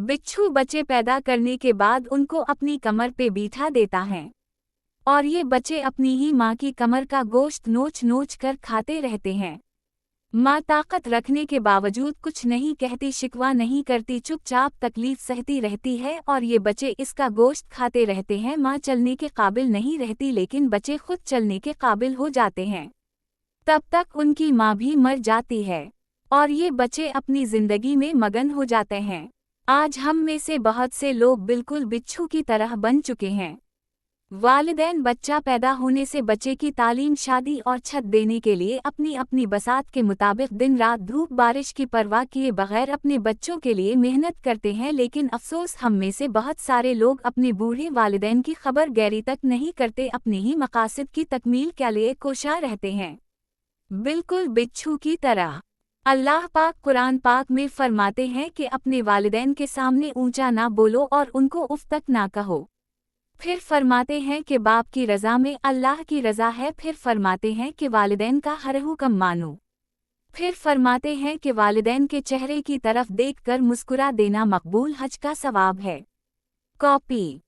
बिच्छू बच्चे पैदा करने के बाद उनको अपनी कमर पे बिठा देता है और ये बच्चे अपनी ही माँ की कमर का गोश्त नोच नोच कर खाते रहते हैं। माँ ताकत रखने के बावजूद कुछ नहीं कहती, शिकवा नहीं करती, चुपचाप तकलीफ सहती रहती है और ये बच्चे इसका गोश्त खाते रहते हैं। माँ चलने के काबिल नहीं रहती लेकिन बच्चे खुद चलने के काबिल हो जाते हैं। तब तक उनकी माँ भी मर जाती है और ये बच्चे अपनी जिंदगी में मगन हो जाते हैं। आज हम में से बहुत से लोग बिल्कुल बिच्छू की तरह बन चुके हैं। वालिदैन बच्चा पैदा होने से बच्चे की तालीम, शादी और छत देने के लिए अपनी अपनी बसात के मुताबिक दिन रात धूप बारिश की परवाह किए बगैर अपने बच्चों के लिए मेहनत करते हैं, लेकिन अफसोस हम में से बहुत सारे लोग अपने बूढ़े वालिदैन की खबर गैरी तक नहीं करते, अपने ही मकासद की तकमील के लिए कोशा रहते हैं, बिल्कुल बिच्छू की तरह। अल्लाह पाक कुरान पाक में फरमाते हैं कि अपने वालिदैन के सामने ऊंचा ना बोलो और उनको उफ तक ना कहो। फिर फरमाते हैं कि बाप की रज़ा में अल्लाह की रज़ा है। फिर फरमाते हैं कि वालिदैन का हर हुक्म मानो। फिर फरमाते हैं कि वालिदैन के चेहरे की तरफ देखकर मुस्कुरा देना मकबूल हज का सवाब है। कॉपी।